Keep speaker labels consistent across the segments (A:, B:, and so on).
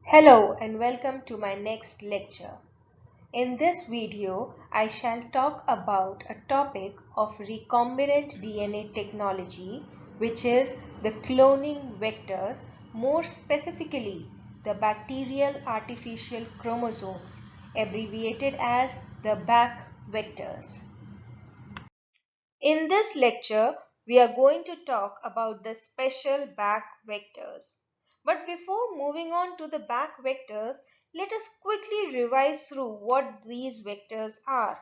A: Hello and welcome to my next lecture. In this video, I shall talk about a topic of recombinant DNA technology, which is the cloning vectors, more specifically the bacterial artificial chromosomes, abbreviated as the BAC vectors. In this lecture, we are going to talk about the special BAC vectors. But before moving on to the BAC vectors, let us quickly revise through what these vectors are.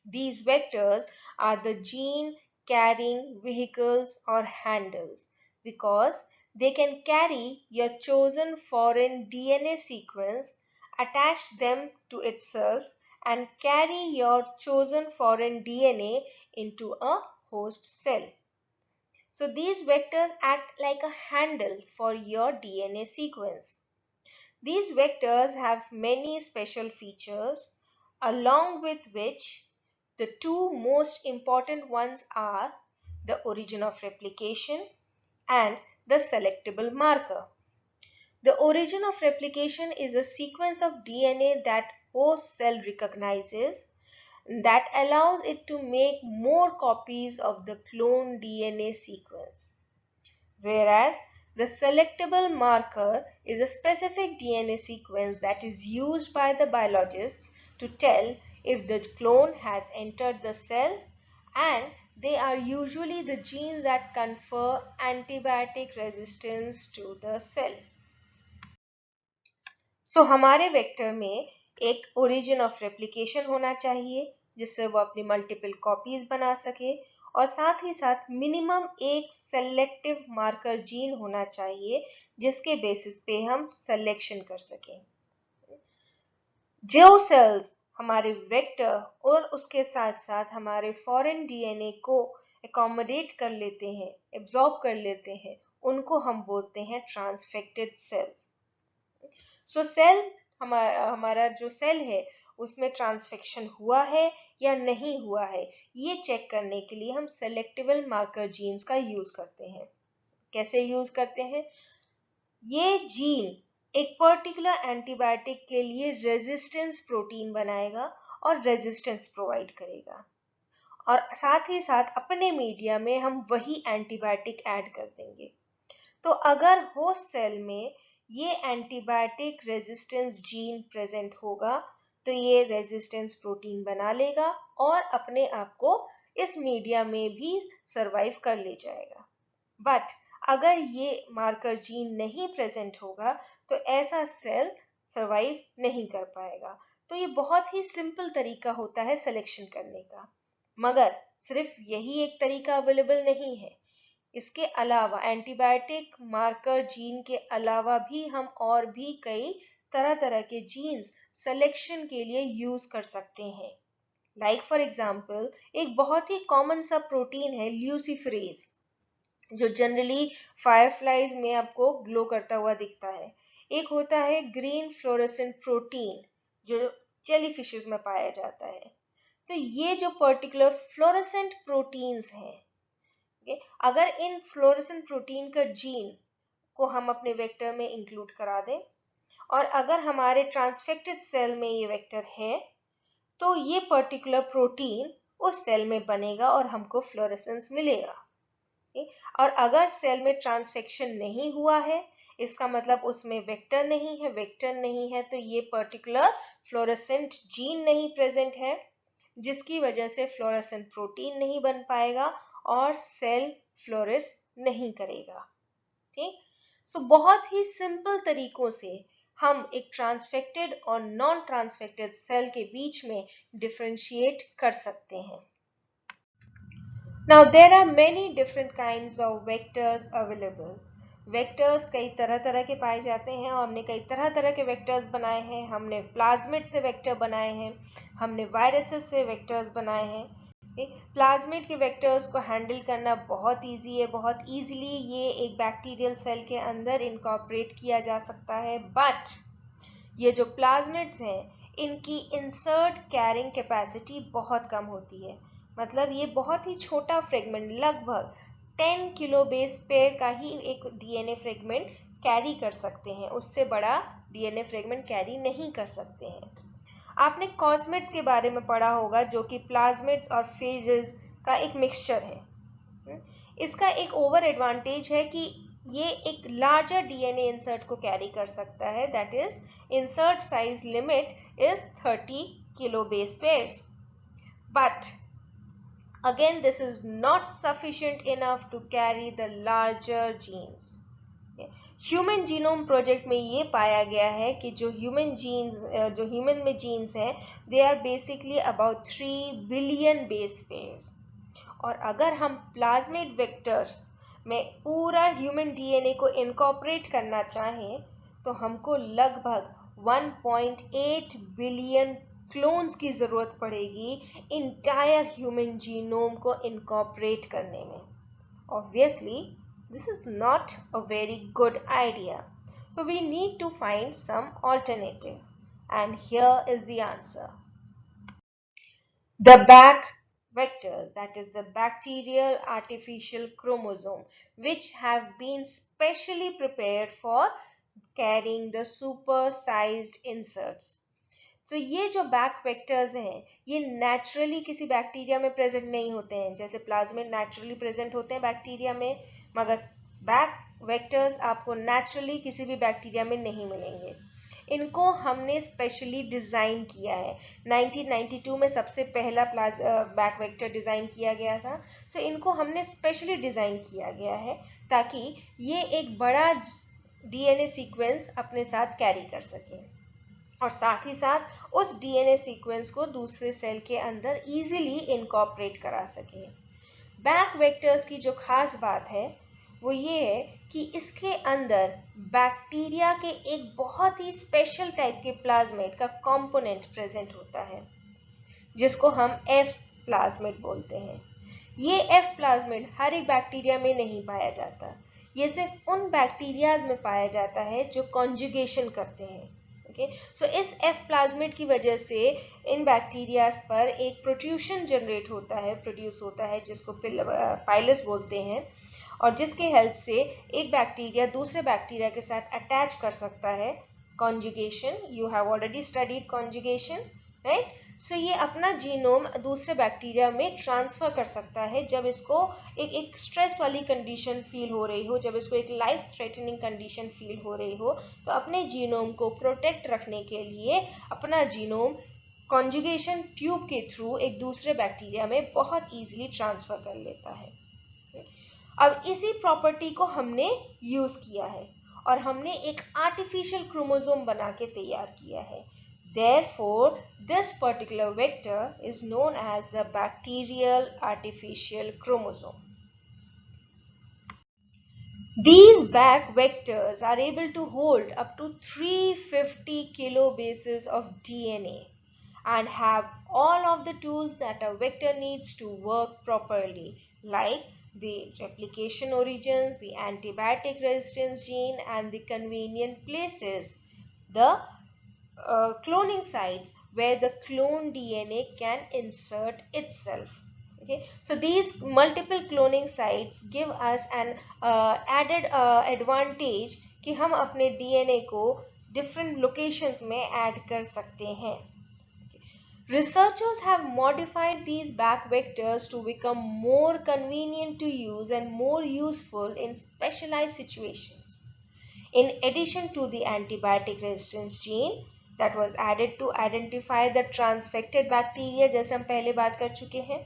A: These vectors are the gene carrying vehicles or handles because they can carry your chosen foreign DNA sequence, attach them to itself, and carry your chosen foreign DNA into a host cell. So these vectors act like a handle for your DNA sequence. These vectors have many special features, along with which the two most important ones are the origin of replication and the selectable marker. The origin of replication is a sequence of DNA that host cell recognizes that allows it to make more copies of the cloned DNA sequence. Whereas the selectable marker is a specific DNA sequence that is used by the biologists to tell if the clone has entered the cell, and they are usually the genes that confer antibiotic resistance to the cell. सो हमारे vector में एक origin of replication होना चाहिए जिससे वो अपनी multiple copies बना सके और साथ ही साथ मिनिमम एक सेलेक्टिव मार्कर जीन होना चाहिए जिसके बेसिस पे हम सिलेक्शन कर सकें। जो सेल्स हमारे वेक्टर और उसके साथ साथ हमारे फॉरेन डीएनए को एकोमोडेट कर लेते हैं, एब्जॉर्ब कर लेते हैं, उनको हम बोलते हैं ट्रांसफेक्टेड सेल्स। सो सेल हमारा जो सेल है उसमें ट्रांसफेक्शन हुआ है या नहीं हुआ है, ये चेक करने के लिए हम सेलेक्टेबल मार्कर जीन्स का यूज करते हैं। कैसे यूज करते हैं? ये जीन एक पर्टिकुलर एंटीबायोटिक के लिए रेजिस्टेंस प्रोटीन बनाएगा और रेजिस्टेंस प्रोवाइड करेगा, और साथ ही साथ अपने मीडिया में हम वही एंटीबायोटिक ऐड कर देंगे। तो अगर होस्ट सेल में ये एंटीबायोटिक रेजिस्टेंस जीन प्रेजेंट होगा तो ये रेजिस्टेंस प्रोटीन बना लेगा और अपने आप को इस मीडिया में भी सरवाइव कर ले जाएगा। बट अगर ये मार्कर जीन नहीं प्रेजेंट होगा तो ऐसा सेल सरवाइव नहीं कर पाएगा। तो ये बहुत ही सिंपल तरीका होता है सिलेक्शन करने का, मगर सिर्फ यही एक तरीका अवेलेबल नहीं है। इसके अलावा एंटीबायोटिक मार्कर जीन के अलावा भी हम और भी कई तरह तरह के जीन्स सिलेक्शन के लिए यूज कर सकते हैं। लाइक फॉर एग्जांपल एक बहुत ही कॉमन सा प्रोटीन है ल्यूसीफरेज, जो जनरली फायरफ्लाइज में आपको ग्लो करता हुआ दिखता है। एक होता है ग्रीन फ्लोरेसेंट प्रोटीन जो जेलीफिशेस में पाया जाता है। तो ये जो पर्टिकुलर फ्लोरेसेंट प्रोटीन्स हैं, अगर इन फ्लोरेसेंट प्रोटीन का जीन को हम अपने वेक्टर में इंक्लूड करा दें और अगर हमारे ट्रांसफेक्टेड सेल में ये वेक्टर है तो ये पर्टिकुलर प्रोटीन उस सेल में बनेगा और हमको फ्लोरेसेंस मिलेगा। और अगर सेल में ट्रांसफेक्शन नहीं हुआ है, इसका मतलब उसमें वेक्टर नहीं है तो ये पर्टिकुलर फ्लोरेसेंट जीन नहीं प्रेजेंट है, जिसकी वजह से फ्लोरेसेंट प्रोटीन नहीं बन पाएगा और सेल फ्लोरिस नहीं करेगा। ठीक, सो बहुत ही सिंपल तरीकों से हम एक ट्रांसफेक्टेड और नॉन ट्रांसफेक्टेड सेल के बीच में डिफरेंशिएट कर सकते हैं। Now there are many different kinds of vectors available. Vectors कई तरह तरह के पाए जाते हैं और हमने कई तरह तरह के वेक्टर्स बनाए हैं। हमने प्लाज्मिड से वेक्टर बनाए हैं, हमने वायरसेस से वेक्टर्स बनाए हैं। प्लाज्मिड के वेक्टर्स को हैंडल करना बहुत इजी है, बहुत इजीली ये एक बैक्टीरियल सेल के अंदर इनकॉर्पोरेट किया जा सकता है। बट ये जो प्लाज्मिड्स हैं इनकी इंसर्ट कैरिंग कैपेसिटी बहुत कम होती है। मतलब ये बहुत ही छोटा फ्रेगमेंट, लगभग 10 किलो बेस पेयर का ही एक डीएनए फ्रेगमेंट कैरी कर सकते हैं, उससे बड़ा डीएनए फ्रेगमेंट कैरी नहीं कर सकते हैं। आपने कॉस्मेट्स के बारे में पढ़ा होगा, जो कि प्लाज्मिड्स और फेजेस का एक मिक्सचर है। इसका एक ओवर एडवांटेज है कि ये एक लार्जर डीएनए इंसर्ट को कैरी कर सकता है, that is insert size limit is 30 kilo base pairs, but again this is not sufficient enough to carry the larger genes. Human genome project में ये पाया गया है कि जो ह्यूमन में जीन्स हैं, they are basically about 3 billion base pairs, और अगर हम प्लाज्मिड वेक्टर्स में पूरा ह्यूमन डीएनए को इनकॉर्पोरेट करना चाहें तो हमको लगभग 1.8 बिलियन क्लोन्स की जरूरत पड़ेगी इंटायर ह्यूमन जीनोम को इनकॉर्पोरेट करने में। Obviously this is not a very good idea, so we need to find some alternative, and here is the answer. The back vectors, that is the bacterial artificial chromosome, which have been specially prepared for carrying the supersized inserts. तो ये जो back vectors हैं, ये naturally किसी bacteria में present नहीं होते हैं, जैसे प्लाज्मिड नेचुरली प्रेजेंट होते हैं बैक्टीरिया में, मगर बैक वेक्टर्स आपको नेचुरली किसी भी बैक्टीरिया में नहीं मिलेंगे। इनको हमने स्पेशली डिज़ाइन किया है। 1992 में सबसे पहला बैक वेक्टर डिज़ाइन किया गया था, सो इनको हमने स्पेशली डिज़ाइन किया गया है ताकि ये एक बड़ा डीएनए सीक्वेंस अपने साथ कैरी कर सके और साथ ही साथ उस डीएनए सीक्वेंस को दूसरे सेल के अंदर इजीली इनकॉर्पोरेट करा सके। बैक वेक्टर्स की जो खास बात है वो ये है कि इसके अंदर बैक्टीरिया के एक बहुत ही स्पेशल टाइप के प्लाज्मिड का कंपोनेंट प्रेजेंट होता है, जिसको हम एफ प्लाज्मिड बोलते हैं। ये एफ प्लाज्मिड हर एक बैक्टीरिया में नहीं पाया जाता, ये सिर्फ उन बैक्टीरियाज में पाया जाता है जो कॉन्जुगेशन करते हैं। सो इस एफ प्लाज्मिड की वजह से इन बैक्टीरियाज पर एक प्रोट्रूशन जनरेट होता है, प्रोड्यूस होता है, जिसको पाइलस बोलते हैं, और जिसके हेल्प से एक बैक्टीरिया दूसरे बैक्टीरिया के साथ अटैच कर सकता है। Conjugation, you have already studied conjugation, right? So ये अपना जीनोम दूसरे बैक्टीरिया में ट्रांसफर कर सकता है जब इसको एक स्ट्रेस वाली कंडीशन फील हो रही हो, जब इसको एक लाइफ थ्रेटनिंग कंडीशन फील हो रही हो, तो अपने जीनोम को प्रोटेक्ट रखने के लिए अपना जीनोम कॉन्जुगेशन ट्यूब के थ्रू एक दूसरे बैक्टीरिया में बहुत ईजिली ट्रांसफर कर लेता है। अब इसी प्रॉपर्टी को हमने यूज किया है और हमने एक आर्टिफिशियल क्रोमोसोम बना के तैयार किया है। Therefore, this particular vector is known as the bacterial artificial chromosome. These back vectors are able to hold up to 350 kilobases of DNA and have all of the tools that a vector needs to work properly, like the replication origins, the antibiotic resistance gene, and the convenient places, the cloning sites where the clone DNA can insert itself. Okay, so these multiple cloning sites give us an added advantage कि हम अपने DNA को different locations में add कर सकते हैं. Researchers have modified these back vectors to become more convenient to use and more useful in specialized situations. In addition to the antibiotic resistance gene that was added to identify the transfected bacteria, जैसे हम पहले बात कर चुके हैं,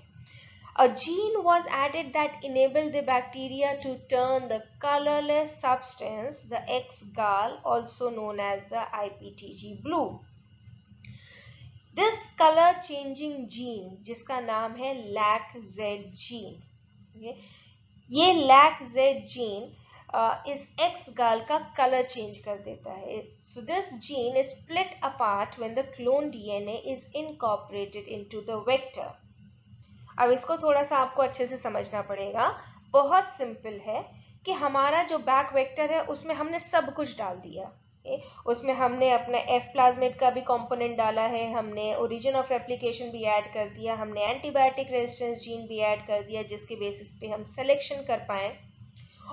A: a gene was added that enabled the bacteria to turn the colorless substance, the X-gal, also known as the IPTG blue. This color changing gene, जिसका नाम है LAC-Z gene, ये LAC-Z gene इस X-gal का कलर चेंज कर देता है. So this gene is split apart when the clone DNA is incorporated into the vector. अब इसको थोड़ा सा आपको अच्छे से समझना पड़ेगा. बहुत सिंपल है कि हमारा जो बैक वेक्टर है उसमें हमने सब कुछ डाल दिया. उसमें हमने अपना एफ प्लाज्मिड का भी कंपोनेंट डाला है, हमने ओरिजिन ऑफ रेप्लिकेशन भी ऐड कर दिया, हमने एंटीबायोटिक रेजिस्टेंस जीन भी ऐड कर दिया जिसके बेसिस पे हम सिलेक्शन कर पाए,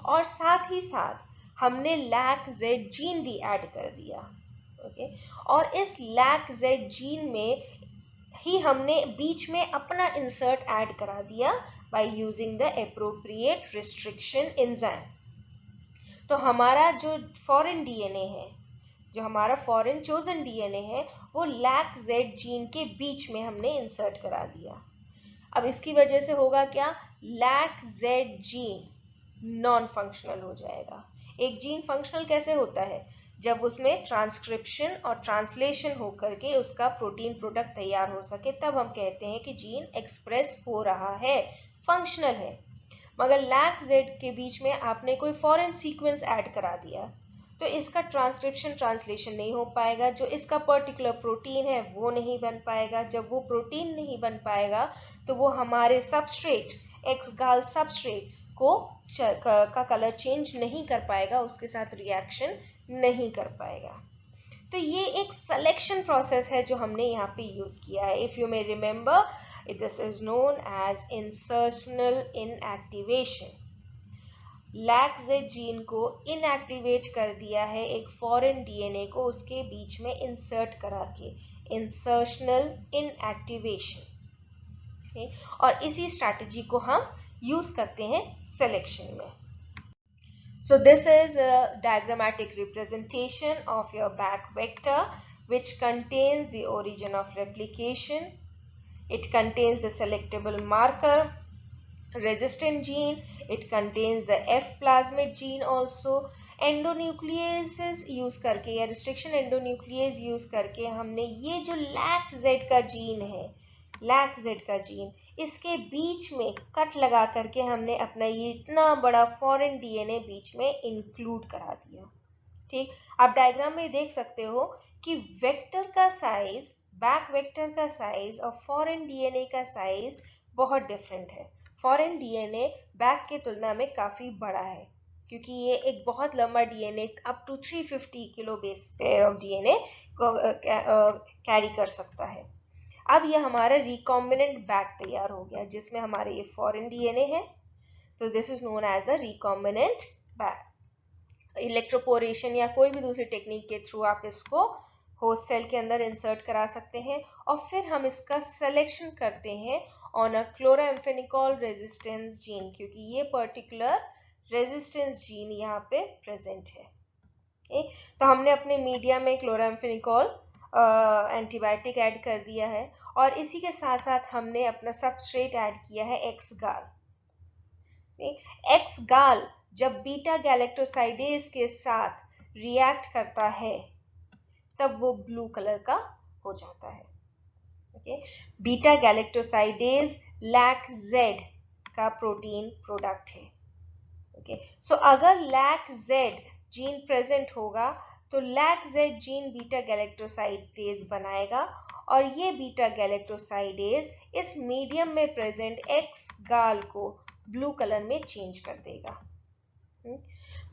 A: और साथ ही साथ हमने लैक जेड जीन भी ऐड कर दिया। ओके, और इस लैक जेड जीन में ही हमने बीच में अपना इंसर्ट ऐड करा दिया by using the appropriate restriction enzyme. तो हमारा जो फॉरेन डीएनए है, जो हमारा फॉरेन चोजन डीएनए है, वो लैक जेड जीन के बीच में हमने इंसर्ट करा दिया। अब इसकी वजह से होगा क्या, lac Z gene non functional हो जाएगा। एक जीन फंक्शनल कैसे होता है, जब उसमें ट्रांसक्रिप्शन और ट्रांसलेशन होकर के उसका प्रोटीन प्रोडक्ट तैयार हो सके, तब हम कहते हैं कि जीन एक्सप्रेस हो रहा है, फंक्शनल है। मगर लैक जेड के बीच में आपने कोई फॉरेन सीक्वेंस ऐड करा दिया, तो इसका ट्रांसक्रिप्शन ट्रांसलेशन नहीं हो पाएगा, जो इसका पर्टिकुलर प्रोटीन है वो नहीं बन पाएगा। जब वो प्रोटीन नहीं बन पाएगा तो वो हमारे सबस्ट्रेट, एक्स गाल सबस्ट्रेट का कलर चेंज नहीं कर पाएगा, उसके साथ रिएक्शन नहीं कर पाएगा। तो ये एक सिलेक्शन प्रोसेस है जो हमने यहाँ पे यूज किया है। If you may remember, this is known as insertional inactivation. Lac Z gene को इनएक्टिवेट कर दिया है एक फॉरेन डीएनए को उसके बीच में इंसर्ट करा के, इंसर्शनल इनएक्टिवेशन। और इसी स्ट्रैटेजी को हम यूज करते हैं सिलेक्शन में। So this is a diagrammatic representation of your back vector which contains the origin of replication. It contains the selectable marker, resistant gene. It contains the F plasmid gene also. Endonucleases use करके या restriction endonuclease use करके हमने ये जो lac Z का gene है, lac Z का gene, इसके बीच में कट लगा करके हमने अपना ये इतना बड़ा फॉरेन डीएनए बीच में इंक्लूड करा दिया। ठीक, आप डायग्राम में देख सकते हो कि वेक्टर का साइज, बैक वेक्टर का साइज और फॉरेन डीएनए का साइज बहुत डिफरेंट है। फॉरेन डीएनए बैक के तुलना में काफी बड़ा है, क्योंकि ये एक बहुत लंबा DNA up to 350 kilo base pair of DNA को कैरी कर सकता है। अब ये हमारा रिकॉम्बिनेंट बैक तैयार हो गया जिसमें हमारे ये फॉरेन डीएनए है, तो this is known as a recombinant back. Electroporation या कोई भी दूसरी टेक्निक के थ्रू आप इसको होस्ट सेल के अंदर इंसर्ट करा सकते हैं और फिर हम इसका सिलेक्शन करते हैं on a chloramphenicol resistance gene, क्योंकि ये पर्टिकुलर रेजिस्टेंस जीन यहाँ पे प्रेजेंट है। तो हमने अपने मीडिया में क्लोराम्फेनिकॉल एंटीबायोटिक ऐड कर दिया है और इसी के साथ साथ हमने अपना सबस्ट्रेट ऐड किया है एक्स गाल। एक्स गाल जब बीटा गैलेक्टोसाइडेज के साथ रिएक्ट करता है तब वो ब्लू कलर का हो जाता है। Okay, beta galactosidase lack Z का प्रोटीन प्रोडक्ट है। ओके, सो अगर लैक जेड जीन प्रेजेंट होगा तो lac Z gene beta galactosidase बनाएगा और ये बीटा गैलेक्टोसाइडेज इस मीडियम में प्रेजेंट एक्स गाल को ब्लू कलर में चेंज कर देगा।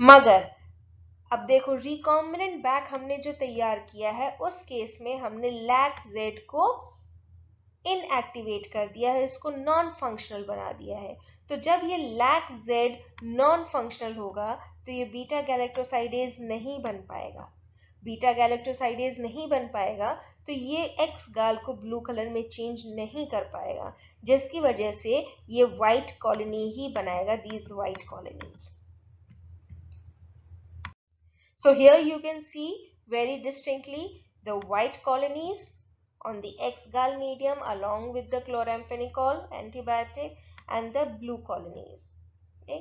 A: मगर अब देखो, रिकॉम्बिनेंट बैक हमने जो तैयार किया है उस केस में हमने लैक जेड को इनएक्टिवेट कर दिया है, इसको नॉन फंक्शनल बना दिया है। तो जब ये लैक जेड नॉन फंक्शनल होगा तो ये बीटा गैलेक्टोसाइडेज नहीं बन पाएगा। बीटा गैलेक्टोसाइडेज नहीं बन पाएगा तो ये एक्स गाल को ब्लू कलर में चेंज नहीं कर पाएगा, जिसकी वजह से ये व्हाइट कॉलोनी ही बनाएगा, these white colonies. So here you can see very distinctly the white colonies on the X-gal medium along with the chloramphenicol antibiotic and the blue colonies. Okay.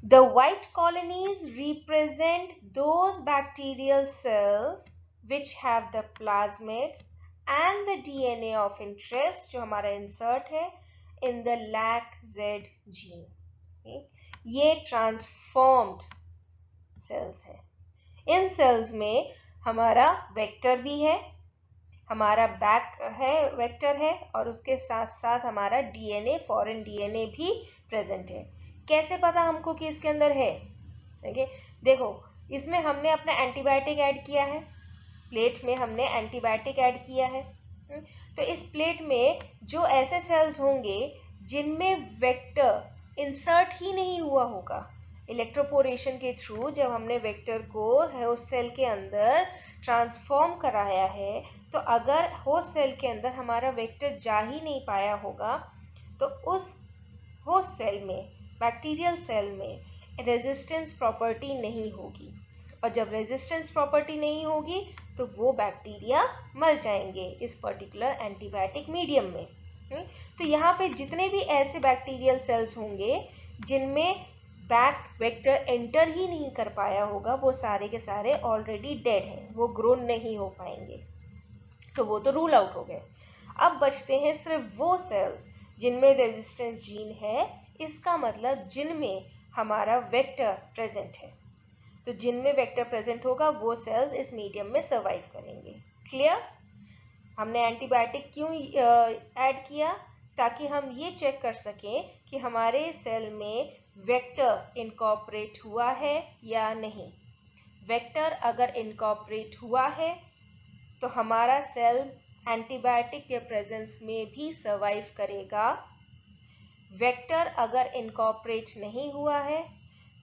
A: The white colonies represent those bacterial cells which have the plasmid and the DNA of interest जो हमारा insert है in the LAC-Z gene. Okay. ये transformed sales है। इन sales में हमारा vector भी है, हमारा बैक है वेक्टर है और उसके साथ साथ हमारा डीएनए, फॉरेन डीएनए भी प्रेजेंट है। कैसे पता हमको कि इसके अंदर है? देखो, इसमें हमने अपना एंटीबायोटिक ऐड किया है, प्लेट में हमने एंटीबायोटिक ऐड किया है। तो इस प्लेट में जो ऐसे सेल्स होंगे जिनमें वेक्टर इंसर्ट ही नहीं हुआ होगा, इलेक्ट्रोपोरेशन के थ्रू जब हमने वेक्टर को होस्ट सेल के अंदर ट्रांसफॉर्म कराया है, तो अगर होस्ट सेल के अंदर हमारा वेक्टर जा ही नहीं पाया होगा तो उस होस्ट सेल में, बैक्टीरियल सेल में रेजिस्टेंस प्रॉपर्टी नहीं होगी, और जब रेजिस्टेंस प्रॉपर्टी नहीं होगी तो वो बैक्टीरिया मर जाएंगे इस पर्टिकुलर एंटीबायोटिक मीडियम में। तो यहाँ पे जितने भी ऐसे बैक्टीरियल सेल्स होंगे जिनमें बैक वेक्टर एंटर ही नहीं कर पाया होगा, वो सारे के सारे ऑलरेडी डेड हैं, वो ग्रो नहीं हो पाएंगे, तो वो तो रूल आउट हो गए। अब बचते हैं सिर्फ वो सेल्स जिनमें रेजिस्टेंस जीन है, इसका मतलब जिनमें हमारा वेक्टर प्रेजेंट है। तो जिनमें वेक्टर प्रेजेंट होगा वो सेल्स इस मीडियम में सर्वाइव करेंगे। क्लियर? हमने एंटीबायोटिक क्यों ऐड किया? ताकि हम ये चेक कर सकें कि हमारे सेल में वेक्टर इनकॉर्पोरेट हुआ है या नहीं। वेक्टर अगर इनकॉर्पोरेट हुआ है तो हमारा सेल एंटीबायोटिक के प्रेजेंस में भी सर्वाइव करेगा। वेक्टर अगर इनकॉर्पोरेट नहीं हुआ है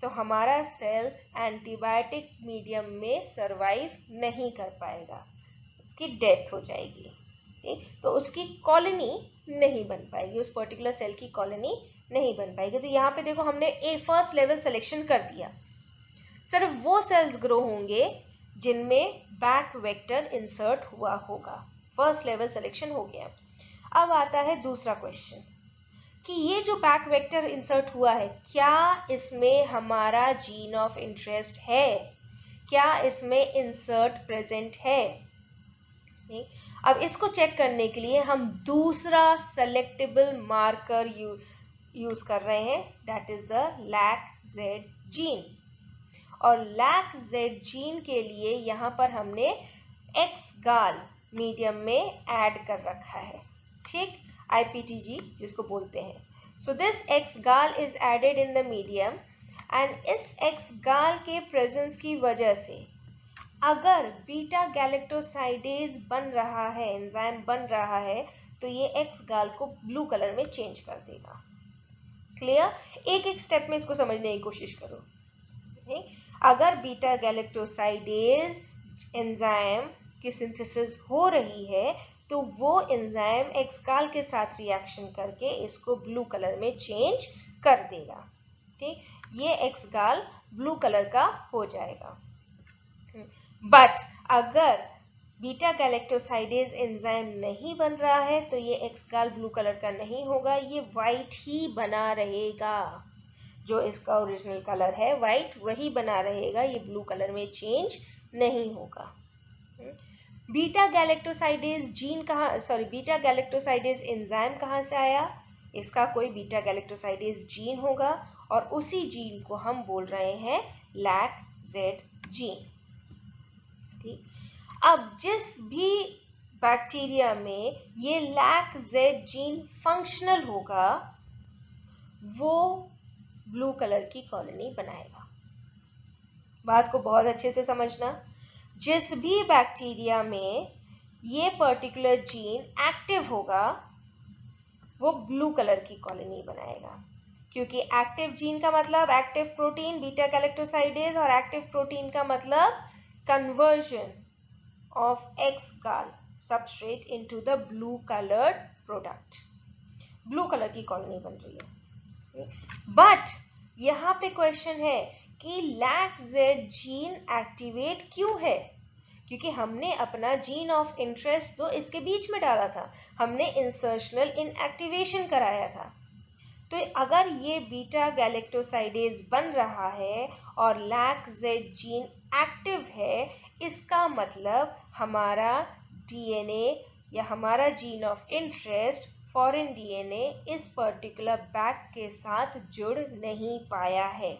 A: तो हमारा सेल एंटीबायोटिक मीडियम में सर्वाइव नहीं कर पाएगा, उसकी डेथ हो जाएगी। ठीक, तो उसकी कॉलोनी नहीं बन पाएगी, उस पर्टिकुलर सेल की कॉलोनी नहीं बन पाएगी। तो यहाँ पे देखो हमने फर्स्ट लेवल सिलेक्शन कर दिया, सिर्फ वो सेल्स ग्रो होंगे जिनमें बैक वेक्टर इंसर्ट हुआ होगा। फर्स्ट लेवल सिलेक्शन हो गया। अब आता है दूसरा क्वेश्चन कि ये जो बैक वेक्टर इंसर्ट हुआ है, क्या इसमें हमारा जीन ऑफ इंटरेस्ट है? क्या इसमें इंसर्ट प्रेजेंट है? अब इसको चेक करने के लिए हम दूसरा सेलेक्टेबल मार्कर यूज कर रहे हैं, that is the LAC-Z gene. और LAC-Z जीन के लिए यहाँ पर हमने X-gal मीडियम में ऐड कर रखा है। ठीक, IPTG जिसको बोलते हैं। So this X-gal is added in the medium, and इस X-gal के प्रेजेंस की वजह से अगर बीटा गैलेक्टोसाइडेज बन रहा है, एंजाइम बन रहा है, तो ये X-gal को ब्लू कलर में चेंज कर देगा। क्लियर? एक एक स्टेप में इसको समझने की कोशिश करो। अगर बीटा गैलेक्टोसाइडेज एंजाइम की सिंथेसिस हो रही है तो वो एंजाइम X-gal के साथ रिएक्शन करके इसको ब्लू कलर में चेंज कर देगा। ठीक, ये X-gal ब्लू कलर का हो जाएगा। बट अगर बीटा गैलेक्टोसाइडेज एंजाइम नहीं बन रहा है तो ये X-gal ब्लू कलर का नहीं होगा, ये वाइट ही बना रहेगा। जो इसका ओरिजिनल कलर है वाइट, वही बना रहेगा, ये ब्लू कलर में चेंज नहीं होगा। Beta galactosidase gene beta galactosidase enzyme कहाँ से आया? इसका कोई बीटा गैलेक्टोसाइडेज जीन होगा, और उसी जीन को हम बोल रहे हैं LAC-Z जीन। ठीक, अब जिस भी बैक्टीरिया में ये LAC-Z जीन फंक्शनल होगा वो ब्लू कलर की कॉलोनी बनाएगा। बात को बहुत अच्छे से समझना, जिस भी बैक्टीरिया में ये पर्टिकुलर जीन एक्टिव होगा वो ब्लू कलर की कॉलोनी बनाएगा, क्योंकि एक्टिव जीन का मतलब एक्टिव प्रोटीन बीटा गैलेक्टोसाइडेज, और एक्टिव प्रोटीन का मतलब conversion of X-gal substrate into the blue colored product। Blue colour की कॉलोनी बन रही है। बट यहाँ पे क्वेश्चन है कि LAC-Z जीन एक्टिवेट क्यों है? क्योंकि हमने अपना जीन ऑफ इंटरेस्ट तो इसके बीच में डाला था, हमने इंसर्शनल इनएक्टिवेशन कराया था। तो अगर ये बीटा गैलेक्टोसाइडेज बन रहा है और LAC-Z जीन एक्टिव है, इसका मतलब हमारा DNA या हमारा gene of interest foreign DNA इस पर्टिकुलर बैक के साथ जुड़ नहीं पाया है।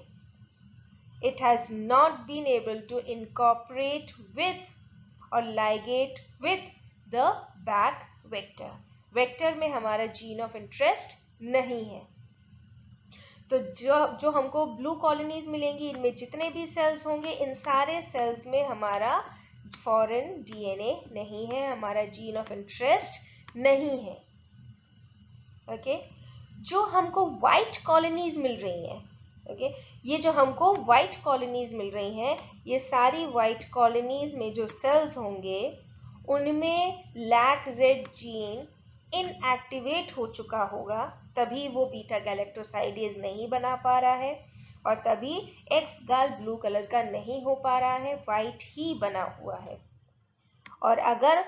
A: It has not been able to incorporate with or ligate with the back vector। Vector में हमारा जीन ऑफ इंटरेस्ट नहीं है। तो जो हमको ब्लू कॉलोनीज मिलेंगी, इनमें जितने भी सेल्स होंगे, इन सारे सेल्स में हमारा फॉरेन DNA नहीं है, हमारा जीन ऑफ इंटरेस्ट नहीं है। ओके, जो हमको व्हाइट कॉलोनीज मिल रही हैं, ओके ये जो हमको व्हाइट कॉलोनीज मिल रही हैं, ये सारी व्हाइट कॉलोनीज में जो सेल्स होंगे उनमें LAC-Z जीन इनएक्टिवेट हो चुका होगा, तभी वो बीटा गैलेक्टोसाइडेज नहीं बना पा रहा है और तभी एक्स गाल ब्लू कलर का नहीं हो पा रहा है, व्हाइट ही बना हुआ है। और अगर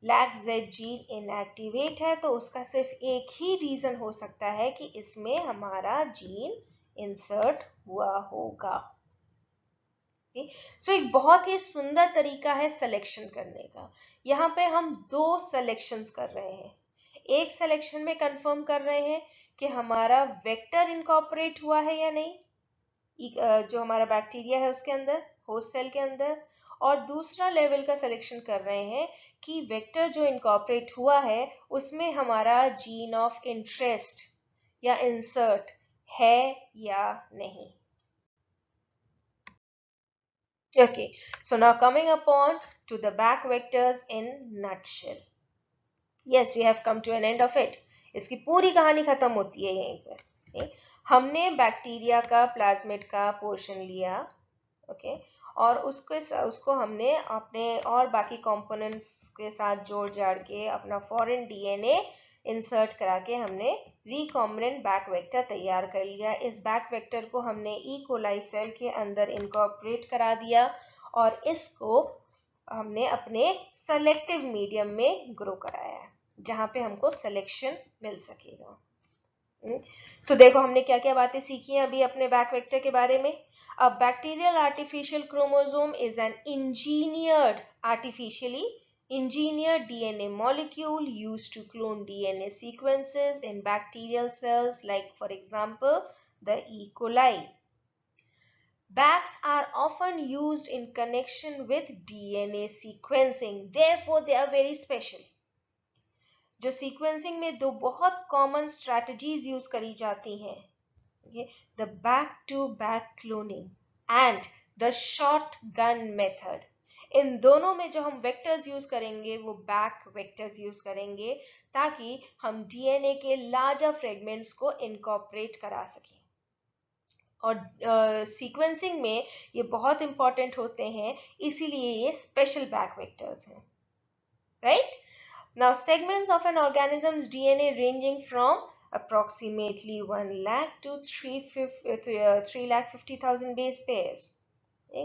A: LAC-Z जीन इनएक्टिवेट है तो उसका सिर्फ एक ही रीजन हो सकता है कि इसमें हमारा जीन इंसर्ट हुआ होगा। सो एक बहुत ही सुंदर तरीका है सिलेक्शन करने का। यहाँ पे हम दो सिलेक्शंस कर रहे हैं। एक सिलेक्शन में कंफर्म कर रहे हैं कि हमारा वेक्टर इनकॉर्पोरेट हुआ है या नहीं, जो हमारा बैक्टीरिया है उसके अंदर, होस्ट सेल के अंदर, और दूसरा लेवल का सिलेक्शन कर रहे हैं कि वेक्टर जो इनकॉर्पोरेट हुआ है उसमें हमारा जीन ऑफ इंटरेस्ट या इंसर्ट है या नहीं। Okay, so now coming upon to the back vectors in nutshell. Yes, we have come to an end of it. इसकी पूरी कहानी खत्म होती है यहीं पर। हमने बैक्टीरिया का प्लाज्मिड का पोर्शन लिया, ओके, और उसको हमने अपने और बाकी कंपोनेंट्स के साथ जोड़ जाड़ के अपना फॉरेन डीएनए इंसर्ट करा के हमने रिकॉम्बिनेंट बैक वेक्टर तैयार कर लिया। इस बैक वेक्टर को हमने ई कोलाई सेल के अंदर इनकॉर्पोरेट करा दिया और इसको हमने अपने सेलेक्टिव मीडियम में ग्रो कराया है जहां पे हमको सिलेक्शन मिल सकेगा। सो देखो हमने क्या क्या बातें सीखी हैं अभी अपने बैक वेक्टर के बारे में। A bacterial artificial chromosome is an artificially engineered DNA molecule used to clone DNA sequences in bacterial cells like, for example, the E. coli. BACs are often used in connection with DNA sequencing. Therefore, they are very special. जो sequencing में दो बहुत common strategies use करी जाती हैं, the back-to-back cloning and the shotgun method. इन दोनों में जो हम वेक्टर्स यूज करेंगे वो बैक वेक्टर्स यूज करेंगे ताकि हम डीएनए के लार्जर फ्रेगमेंट्स को इनकॉर्पोरेट करा सकें। और सीक्वेंसिंग में ये बहुत इंपॉर्टेंट होते हैं, इसीलिए ये स्पेशल बैक वेक्टर्स हैं, right? Now segments of an organism's DNA ranging from approximately 1 lakh to 350,000 base pairs.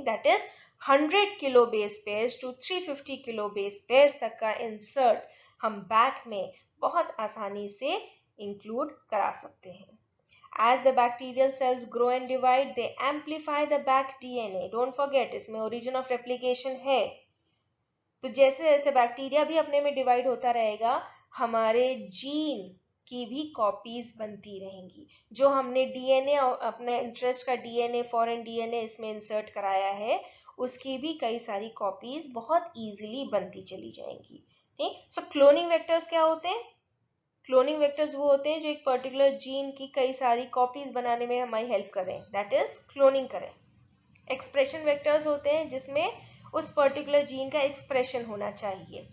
A: That is 100 kilo base pairs to 350 kilo base pairs तक का insert हम बैक में बहुत आसानी से include करा सकते हैं। As the bacterial cells grow and divide, they amplify the back DNA. Don't forget, इसमें origin of replication है। तो जैसे जैसे बैक्टीरिया भी अपने में डिवाइड होता रहेगा, हमारे जीन की भी कॉपीज बनती रहेंगी। जो हमने डीएनए, अपने इंटरेस्ट का डीएनए, फॉरेन डीएनए इसमें इंसर्ट कराया है, उसकी भी कई सारी कॉपीज बहुत इजीली बनती चली जाएंगी। ठीक, सो क्लोनिंग वेक्टर्स क्या होते हैं? क्लोनिंग वेक्टर्स वो होते हैं जो एक पर्टिकुलर जीन की कई सारी कॉपीज बनाने में हमारी हेल्प करें, दैट इज क्लोनिंग करें। एक्सप्रेशन वेक्टर्स होते हैं जिसमें उस पर्टिकुलर जीन का एक्सप्रेशन होना चाहिए,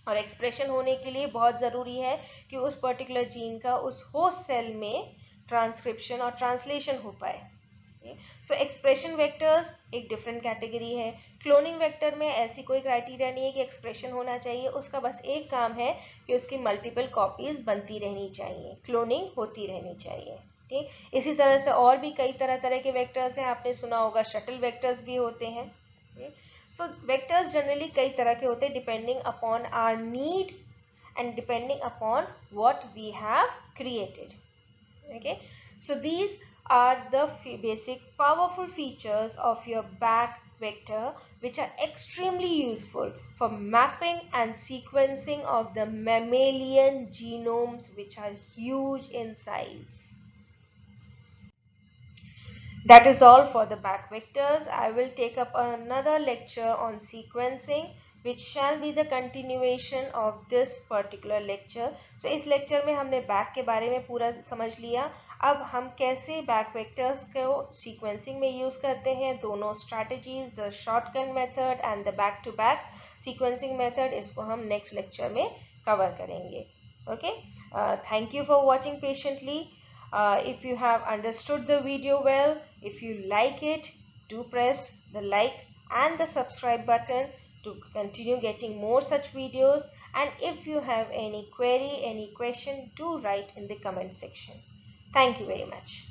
A: और एक्सप्रेशन होने के लिए बहुत ज़रूरी है कि उस पर्टिकुलर जीन का उस होस्ट सेल में ट्रांसक्रिप्शन और ट्रांसलेशन हो पाए। सो एक्सप्रेशन वेक्टर्स एक डिफरेंट कैटेगरी है। क्लोनिंग वेक्टर में ऐसी कोई क्राइटेरिया नहीं है कि एक्सप्रेशन होना चाहिए, उसका बस एक काम है कि उसकी मल्टीपल कॉपीज बनती रहनी चाहिए, क्लोनिंग होती रहनी चाहिए। ठीक, इसी तरह से और भी कई तरह तरह के वेक्टर्स हैं, आपने सुना होगा शटल वेक्टर्स भी होते हैं। So vectors generally कई तरह के होते हैं depending upon our need and depending upon what we have created. Okay, so these are the basic powerful features of your back vector which are extremely useful for mapping and sequencing of the mammalian genomes which are huge in size. That is all for the back vectors. I will take up another lecture on sequencing which shall be the continuation of this particular lecture. So इस lecture में हमने back के बारे में पूरा समझ लिया। अब हम कैसे back vectors को sequencing में use करते हैं, दोनों strategies, the shotgun method and the back to back sequencing method, इसको हम next lecture में cover करेंगे। Okay, thank you for watching patiently. If you have understood the video well, if you like it, do press the like and the subscribe button to continue getting more such videos. And if you have any query, any question, do write in the comment section. Thank you very much.